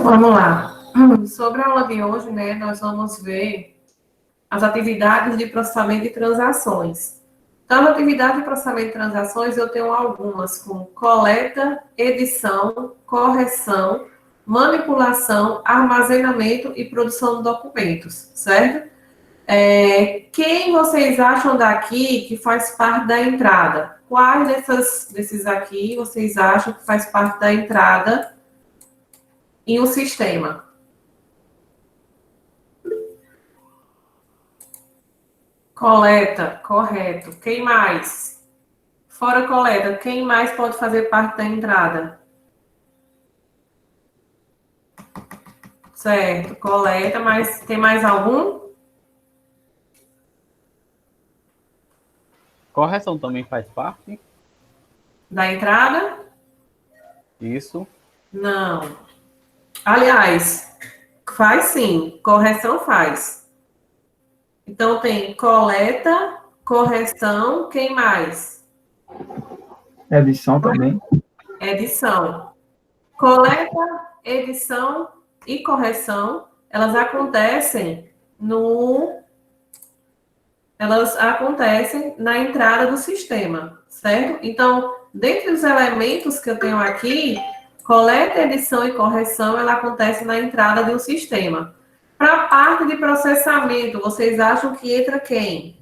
Vamos lá. Sobre a aula de hoje, né, nós vamos ver as atividades de processamento de transações. Então, na atividade de processamento de transações, eu tenho algumas como coleta, edição, correção, manipulação, armazenamento e produção de documentos, certo? Quem vocês acham daqui que faz parte da entrada? Quais desses aqui vocês acham que faz parte da entrada em um sistema? Coleta, correto. Quem mais? Fora coleta, quem mais pode fazer parte da entrada? Certo, coleta, mas tem mais algum? Correção também faz parte? Da entrada? Isso. Não. Aliás, faz sim, correção faz. Então tem coleta, correção, quem mais? Edição também. Edição. Coleta, edição e correção, elas acontecem na entrada do sistema, certo? Então, dentre os elementos que eu tenho aqui, coleta, edição e correção, ela acontece na entrada de um sistema. Para a parte de processamento, vocês acham que entra quem?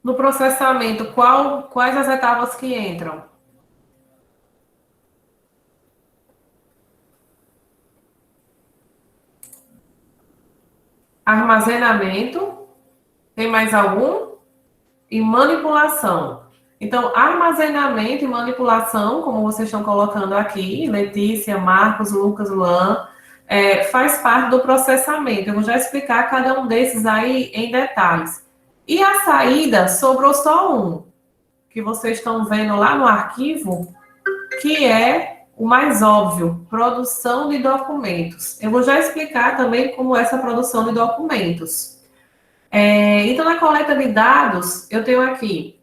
No processamento, quais as etapas que entram? Armazenamento, tem mais algum? E manipulação. Então, armazenamento e manipulação, como vocês estão colocando aqui, Letícia, Marcos, Lucas, Luan, faz parte do processamento. Eu vou já explicar cada um desses aí em detalhes. E a saída, sobrou só um, que vocês estão vendo lá no arquivo, que é o mais óbvio, produção de documentos. Eu vou já explicar também como é essa produção de documentos. Então, na coleta de dados, eu tenho aqui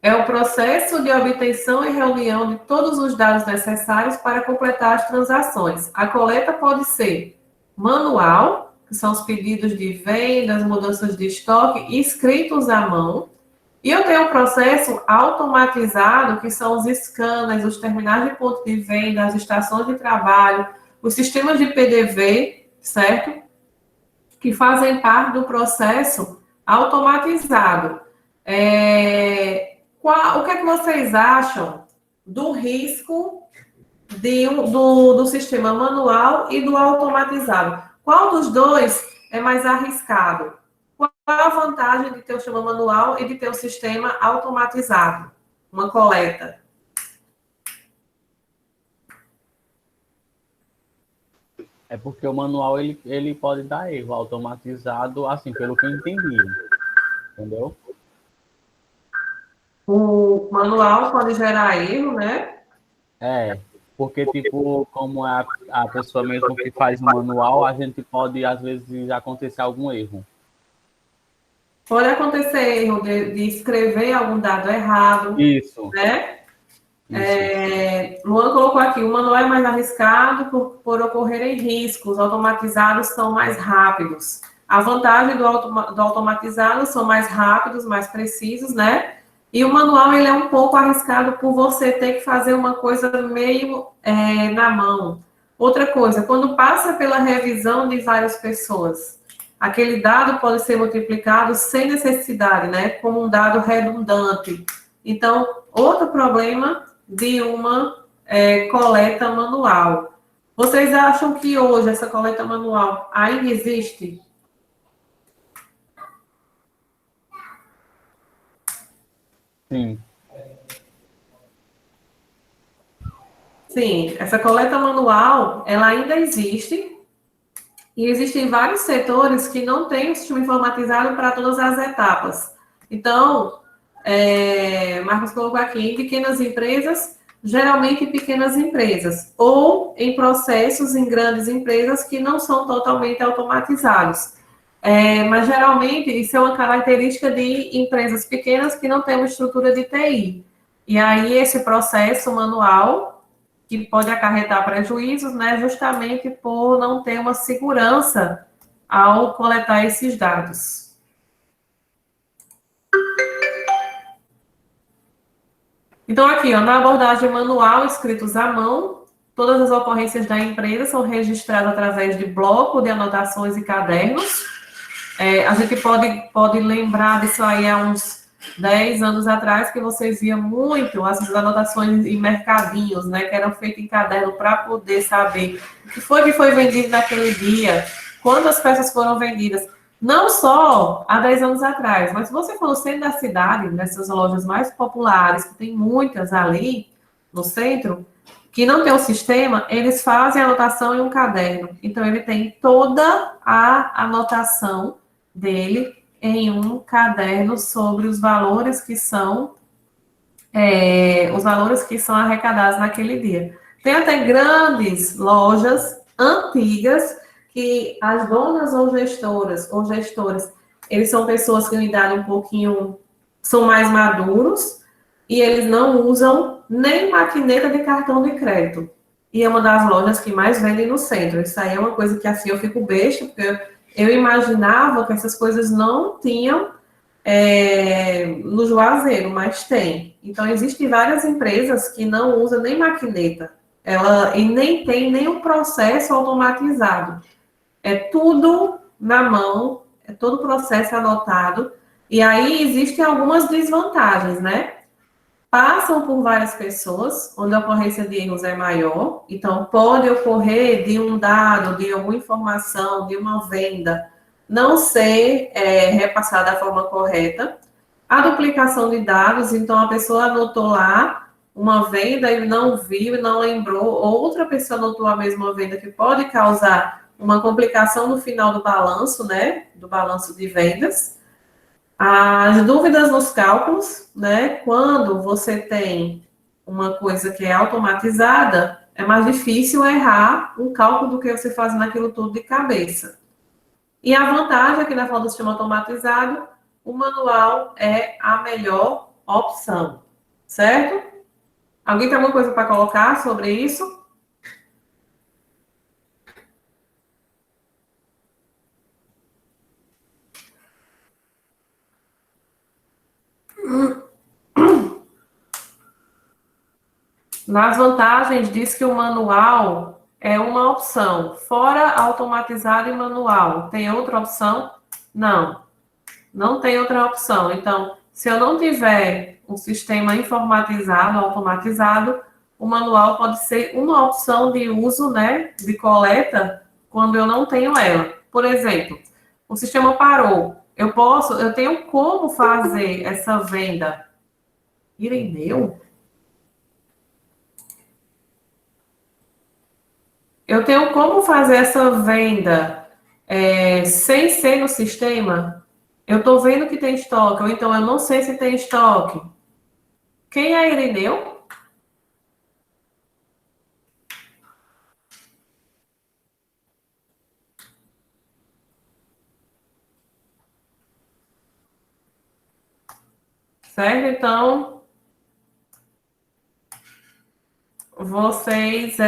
o processo de obtenção e reunião de todos os dados necessários para completar as transações. A coleta pode ser manual, que são os pedidos de vendas, mudanças de estoque, escritos à mão. E eu tenho um processo automatizado, que são os scanners, os terminais de ponto de venda, as estações de trabalho, os sistemas de PDV, certo? Que fazem parte do processo automatizado. O que é que vocês acham do risco do sistema manual e do automatizado? Qual dos dois é mais arriscado? Qual a vantagem de ter o sistema manual e de ter o sistema automatizado? Uma coleta. É porque o manual ele pode dar erro, automatizado, assim, pelo que eu entendi. Entendeu? O manual pode gerar erro, né? Porque, tipo, como é a pessoa mesmo que faz o manual, a gente pode, às vezes, acontecer algum erro. Pode acontecer erro de escrever algum dado errado. Isso. Né? Luan colocou aqui, o manual é mais arriscado por ocorrerem riscos, automatizados são mais rápidos. A vantagem do automatizado são mais rápidos, mais precisos, né? E o manual, ele é um pouco arriscado por você ter que fazer uma coisa meio na mão. Outra coisa, quando passa pela revisão de várias pessoas, aquele dado pode ser multiplicado sem necessidade, né? Como um dado redundante. Então, outro problema de uma coleta manual. Vocês acham que hoje essa coleta manual ainda existe? Sim. Sim, essa coleta manual, ela ainda existe. E existem vários setores que não têm o sistema informatizado para todas as etapas. Então, Marcos colocou aqui, em pequenas empresas, geralmente em pequenas empresas, ou em processos em grandes empresas que não são totalmente automatizados. Mas geralmente isso é uma característica de empresas pequenas que não têm uma estrutura de TI. E aí esse processo manual, que pode acarretar prejuízos, né, justamente por não ter uma segurança ao coletar esses dados. Então, aqui, ó, na abordagem manual, escritos à mão, todas as ocorrências da empresa são registradas através de bloco de anotações e cadernos. A gente pode lembrar disso aí há uns 10 anos atrás, que vocês viam muito essas anotações em mercadinhos, né, que eram feitas em caderno para poder saber o que foi vendido naquele dia, quantas peças foram vendidas. Não só há 10 anos atrás, mas se você for no centro da cidade, nessas lojas mais populares, que tem muitas ali no centro, que não tem o sistema, eles fazem a anotação em um caderno. Então, ele tem toda a anotação dele em um caderno sobre os valores que são arrecadados naquele dia. Tem até grandes lojas antigas que as donas ou gestores, eles são pessoas que em idade um pouquinho, são mais maduros, e eles não usam nem maquineta de cartão de crédito. E é uma das lojas que mais vendem no centro. Isso aí é uma coisa que assim eu fico besta, porque eu imaginava que essas coisas não tinham no Juazeiro, mas tem. Então, existem várias empresas que não usam nem maquineta, e nem tem nenhum processo automatizado. É tudo na mão, é todo o processo anotado, e aí existem algumas desvantagens, né? Passam por várias pessoas, onde a ocorrência de erros é maior, então pode ocorrer de um dado, de alguma informação, de uma venda, não ser repassada da forma correta. A duplicação de dados, então a pessoa anotou lá uma venda e não viu, não lembrou, outra pessoa anotou a mesma venda, que pode causar uma complicação no final do balanço, né, do balanço de vendas. As dúvidas nos cálculos, né, quando você tem uma coisa que é automatizada, é mais difícil errar um cálculo do que você fazendo aquilo tudo de cabeça. E a vantagem aqui na falta do sistema automatizado, o manual é a melhor opção, certo? Alguém tem alguma coisa para colocar sobre isso? Nas vantagens, diz que o manual é uma opção. Fora automatizado e manual, tem outra opção? Não, não tem outra opção. Então, se eu não tiver um sistema informatizado, automatizado, o manual pode ser uma opção de uso, né, de coleta, quando eu não tenho ela. Por exemplo, o sistema parou. Eu tenho como fazer essa venda. Irineu? Eu tenho como fazer essa venda sem ser no sistema? Eu estou vendo que tem estoque, ou então eu não sei se tem estoque. Quem é Irineu? Certo? Então, vocês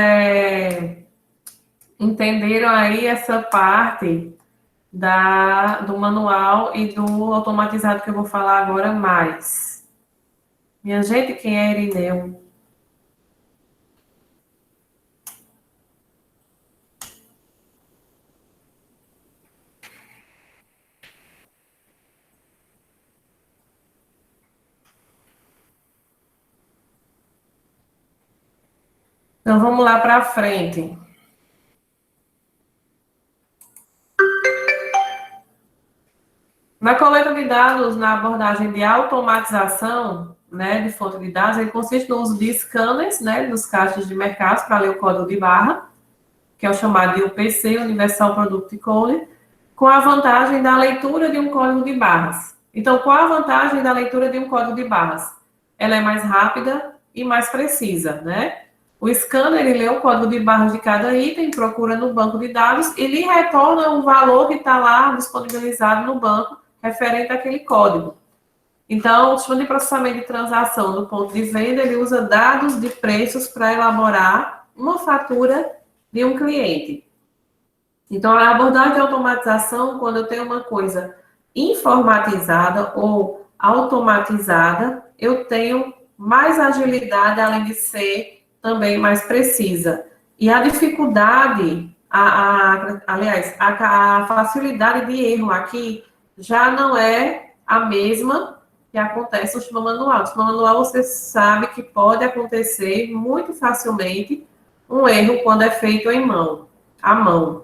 entenderam aí essa parte do manual e do automatizado que eu vou falar agora mais. Minha gente, quem é Irineu? Então, vamos lá para frente. Na coleta de dados, na abordagem de automatização, né, de fonte de dados, ele consiste no uso de scanners, né, dos caixas de mercado para ler o código de barra, que é o chamado de UPC, Universal Product Code, com a vantagem da leitura de um código de barras. Então, qual a vantagem da leitura de um código de barras? Ela é mais rápida e mais precisa, né? O scanner, ele lê o código de barras de cada item, procura no banco de dados e lhe retorna o valor que está lá disponibilizado no banco referente àquele código. Então, o sistema de processamento de transação do ponto de venda, ele usa dados de preços para elaborar uma fatura de um cliente. Então, a abordagem de automatização, quando eu tenho uma coisa informatizada ou automatizada, eu tenho mais agilidade, além de ser também mais precisa. E a dificuldade, aliás, a facilidade de erro aqui já não é a mesma que acontece no sistema manual. No sistema manual, você sabe que pode acontecer muito facilmente um erro quando é feito à mão.